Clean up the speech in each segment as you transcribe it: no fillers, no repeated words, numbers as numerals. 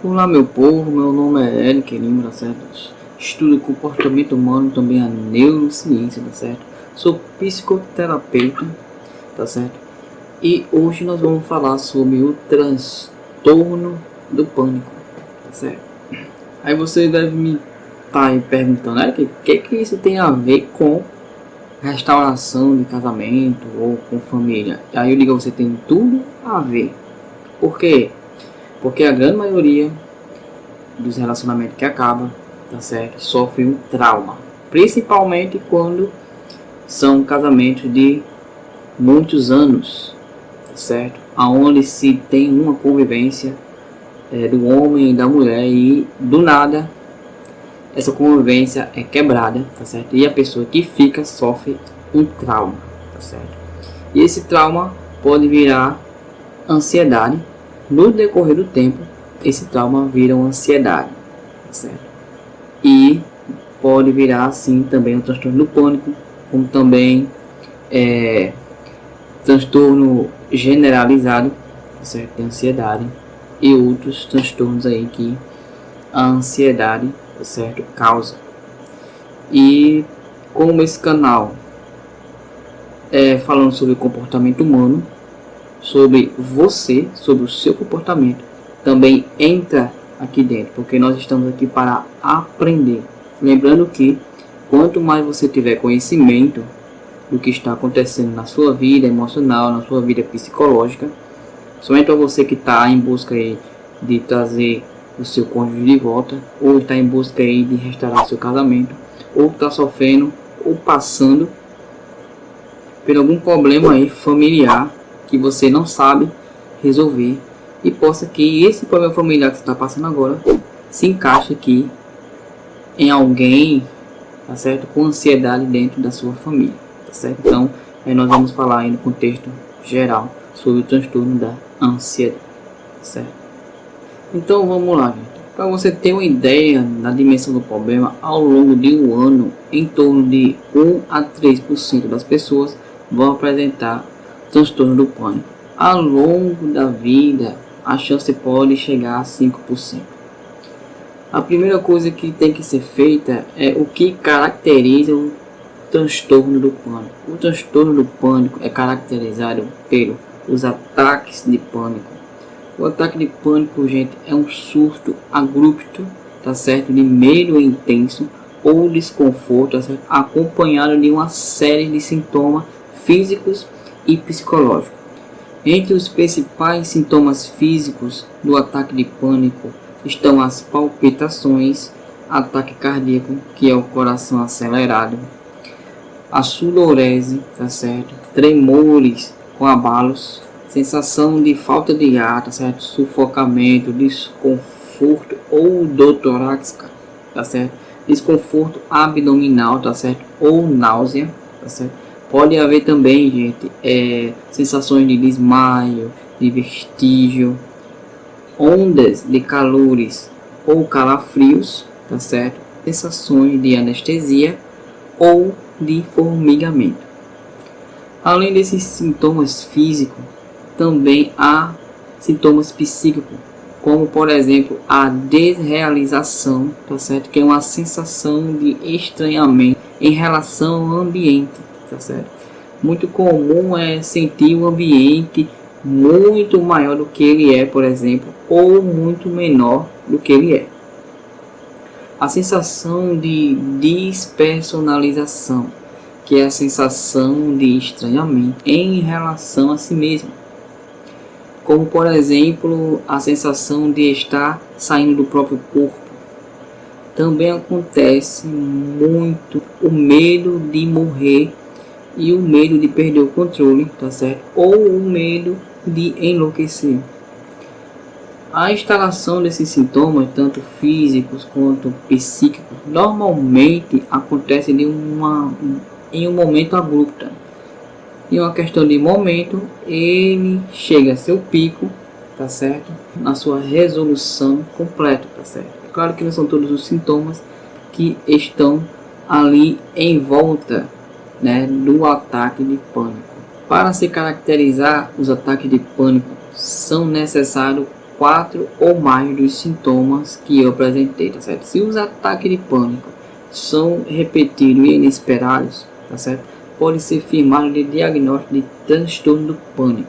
Olá meu povo, meu nome é Eric Lima, tá certo? Estudo comportamento humano, também a neurociência, tá certo? Sou psicoterapeuta, tá certo? E hoje nós vamos falar sobre o transtorno do pânico, tá certo? Aí você deve me estar aí perguntando, Eric, o que isso tem a ver com restauração de casamento ou com família? Aí eu digo a você, tem tudo a ver. Por quê? Porque a grande maioria dos relacionamentos que acabam, tá certo? Sofre um trauma, principalmente quando são casamentos de muitos anos, tá certo? Aonde se tem uma convivência do homem e da mulher e do nada essa convivência é quebrada, tá certo? E a pessoa que fica sofre um trauma, tá certo? E esse trauma pode virar ansiedade. No decorrer do tempo, esse trauma vira uma ansiedade, tá certo? E pode virar assim também um transtorno do pânico, como também transtorno generalizado, tá certo? De ansiedade e outros transtornos aí que a ansiedade, tá certo? Causa. E como esse canal é falando sobre o comportamento humano, sobre você, sobre o seu comportamento, também entra aqui dentro, porque nós estamos aqui para aprender. Lembrando que quanto mais você tiver conhecimento do que está acontecendo na sua vida emocional, na sua vida psicológica, somente para você que está em busca aí de trazer o seu cônjuge de volta, ou está em busca aí de restaurar o seu casamento, ou está sofrendo ou passando por algum problema aí familiar que você não sabe resolver, e possa que esse problema familiar que você está passando agora se encaixe aqui em alguém, tá certo? Com ansiedade dentro da sua família, tá certo? Então, nós vamos falar aí no contexto geral sobre o transtorno da ansiedade, tá certo? Então, vamos lá, gente. Para você ter uma ideia da dimensão do problema, ao longo de um ano, em torno de 1 a 3% das pessoas vão apresentar transtorno do pânico. Ao longo da vida, a chance pode chegar a 5%. A primeira coisa que tem que ser feita é o que caracteriza o transtorno do pânico. O transtorno do pânico é caracterizado pelos ataques de pânico. O ataque de pânico, gente, é um surto abrupto, tá certo? De medo intenso ou desconforto, tá certo? Acompanhado de uma série de sintomas físicos e psicológicos. Entre os principais sintomas físicos do ataque de pânico estão as palpitações, ataque cardíaco, que é o coração acelerado, a sudorese, tá certo? Tremores com abalos, sensação de falta de ar, tá certo? Sufocamento, desconforto ou dor torácica, tá certo? Desconforto abdominal, tá certo? Ou náusea, tá certo? Pode haver também, gente, sensações de desmaio, de vestígio, ondas de calores ou calafrios, tá certo? Sensações de anestesia ou de formigamento. Além desses sintomas físicos, também há sintomas psíquicos, como por exemplo a desrealização, tá certo? Que é uma sensação de estranhamento em relação ao ambiente, tá certo? Muito comum é sentir o ambiente muito maior do que ele é, por exemplo, ou muito menor do que ele é. A sensação de despersonalização, que é a sensação de estranhamento em relação a si mesmo, como por exemplo a sensação de estar saindo do próprio corpo. Também acontece muito o medo de morrer e o medo de perder o controle, tá certo? Ou o medo de enlouquecer. A instalação desses sintomas, tanto físicos quanto psíquicos, normalmente acontece em um momento abrupto. Em uma questão de momento, ele chega a seu pico, tá certo? Na sua resolução completa, tá certo? É claro que não são todos os sintomas que estão ali em volta, né, do ataque de pânico. Para se caracterizar os ataques de pânico, são necessários 4 ou mais dos sintomas que eu apresentei, tá certo? Se os ataques de pânico são repetidos e inesperados, tá certo? Pode ser firmado de diagnóstico de transtorno do pânico.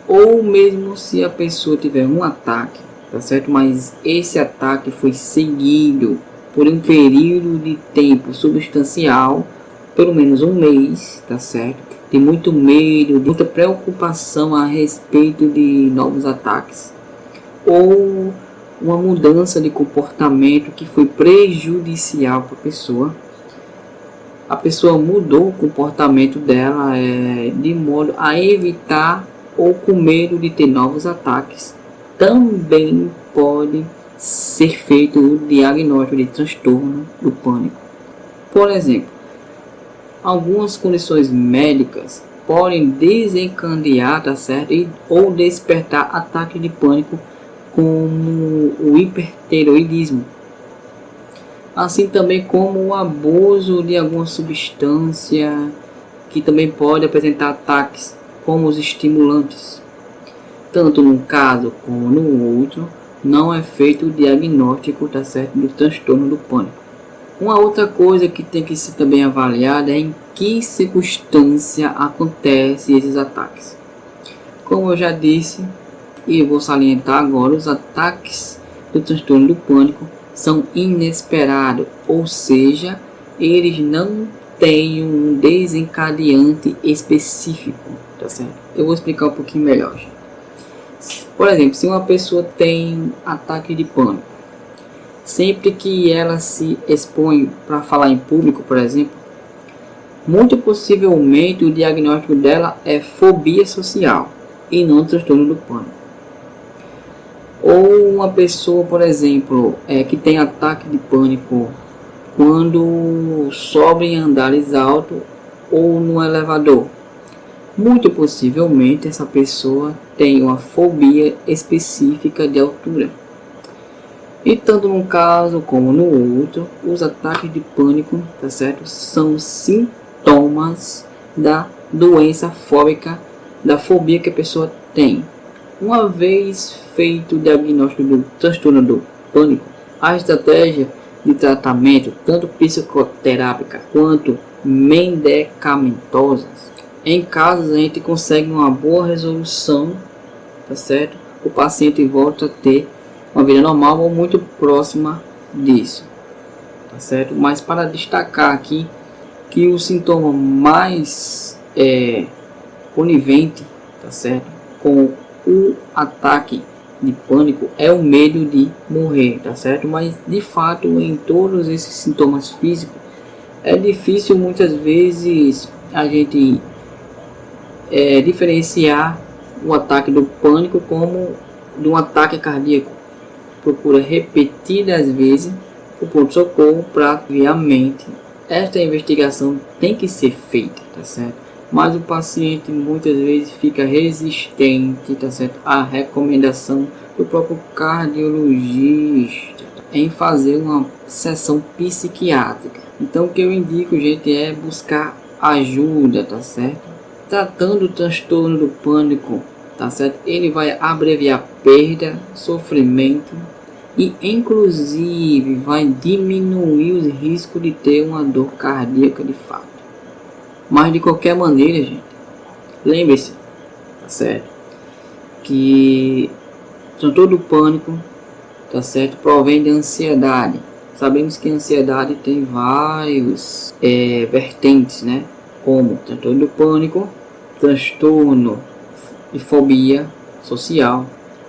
Ou mesmo se a pessoa tiver um ataque, tá certo? Mas esse ataque foi seguido por um período de tempo substancial, pelo menos um mês, tá certo? De muito medo, de muita preocupação a respeito de novos ataques, ou uma mudança de comportamento que foi prejudicial para a pessoa mudou o comportamento dela de modo a evitar ou com medo de ter novos ataques, também pode ser feito o diagnóstico de transtorno do pânico. Por exemplo, algumas condições médicas podem desencadear, tá certo? Ou despertar ataque de pânico, como o hipertireoidismo, assim também como o abuso de alguma substância, que também pode apresentar ataques, como os estimulantes. Tanto num caso como no outro, não é feito o diagnóstico, tá certo, do transtorno do pânico. Uma outra coisa que tem que ser também avaliada é em que circunstância acontecem esses ataques. Como eu já disse, e vou salientar agora, os ataques do transtorno do pânico são inesperados, ou seja, eles não têm um desencadeante específico, tá certo? Eu vou explicar um pouquinho melhor, gente. Por exemplo, se uma pessoa tem ataque de pânico, sempre que ela se expõe para falar em público, por exemplo, muito possivelmente o diagnóstico dela é fobia social e não transtorno do pânico. Ou uma pessoa, por exemplo, que tem ataque de pânico quando sobe em andares altos ou no elevador, muito possivelmente essa pessoa tem uma fobia específica de altura. E tanto num caso como no outro, os ataques de pânico, tá certo, são sintomas da doença fóbica, da fobia que a pessoa tem. Uma vez feito o diagnóstico do transtorno do pânico, a estratégia de tratamento, tanto psicoterápica quanto medicamentosas, em casos a gente consegue uma boa resolução, tá certo? O paciente volta a ter uma vida normal ou muito próxima disso, tá certo? Mas para destacar aqui que o sintoma mais conivente, tá certo, com o ataque de pânico é o medo de morrer, tá certo? Mas de fato, em todos esses sintomas físicos, é difícil muitas vezes a gente diferenciar o ataque do pânico como de um ataque cardíaco. Procura repetidas vezes o pronto-socorro para obviamente esta investigação tem que ser feita, tá certo? Mas o paciente muitas vezes fica resistente, tá certo, à recomendação do próprio cardiologista em fazer uma sessão psiquiátrica. Então o que eu indico, gente, é buscar ajuda, tá certo? Tratando o transtorno do pânico, tá certo? Ele vai abreviar perda, sofrimento e inclusive vai diminuir os riscos de ter uma dor cardíaca de fato. Mas de qualquer maneira, gente, lembre-se, tá certo, que o transtorno do pânico, tá certo, provém de ansiedade. Sabemos que a ansiedade tem vários vertentes, né? Como transtorno do pânico, transtorno de fobia social,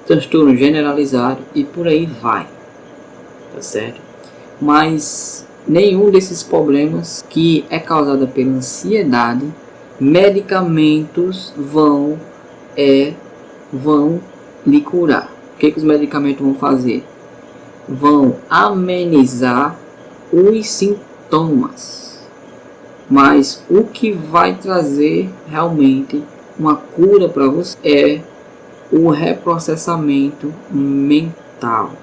transtorno generalizado e por aí vai, tá certo? Mas nenhum desses problemas que é causado pela ansiedade, medicamentos vão lhe curar. O que os medicamentos vão fazer? Vão amenizar os sintomas, mas o que vai trazer realmente uma cura para você é o reprocessamento mental.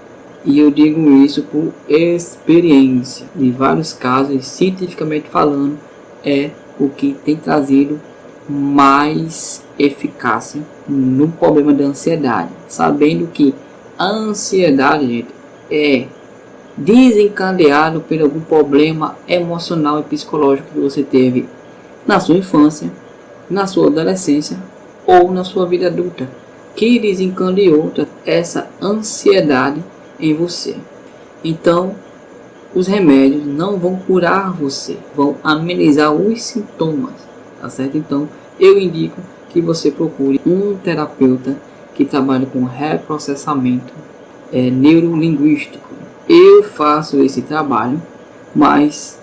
E eu digo isso por experiência de vários casos, cientificamente falando, é o que tem trazido mais eficácia no problema da ansiedade, sabendo que a ansiedade, gente, é desencadeado por algum problema emocional e psicológico que você teve na sua infância, na sua adolescência ou na sua vida adulta, que desencadeou essa ansiedade em você. Então, os remédios não vão curar você, vão amenizar os sintomas, tá certo? Então, eu indico que você procure um terapeuta que trabalhe com reprocessamento neurolinguístico. Eu faço esse trabalho, mas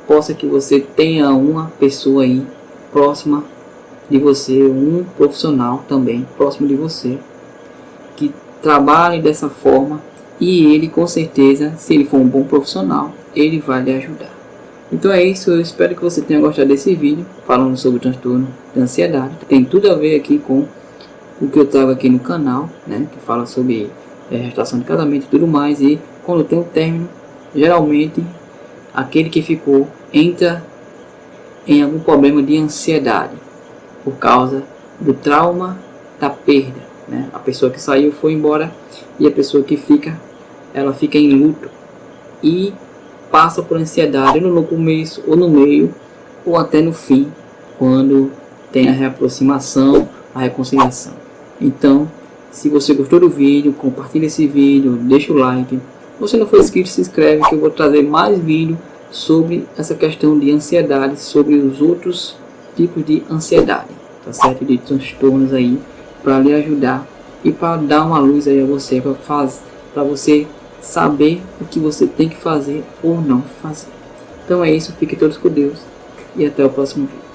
possa que você tenha uma pessoa aí próxima de você, um profissional também próximo de você, que trabalhe dessa forma, e ele com certeza, se ele for um bom profissional, ele vai lhe ajudar. Então é isso, eu espero que você tenha gostado desse vídeo falando sobre o transtorno de ansiedade. Tem tudo a ver aqui com o que eu trago aqui no canal, né, que fala sobre restauração de casamento e tudo mais. E quando tem um término, geralmente aquele que ficou entra em algum problema de ansiedade por causa do trauma da perda, né? A pessoa que saiu foi embora e a pessoa que fica, ela fica em luto e passa por ansiedade no começo ou no meio ou até no fim, quando tem a reaproximação, a reconciliação. Então, se você gostou do vídeo, compartilhe esse vídeo, deixa o like. Se você não for inscrito, se inscreve, que eu vou trazer mais vídeos sobre essa questão de ansiedade, sobre os outros tipos de ansiedade, tá certo? De transtornos aí, para lhe ajudar e para dar uma luz aí a você, para você saber o que você tem que fazer ou não fazer. Então é isso, fiquem todos com Deus e até o próximo vídeo.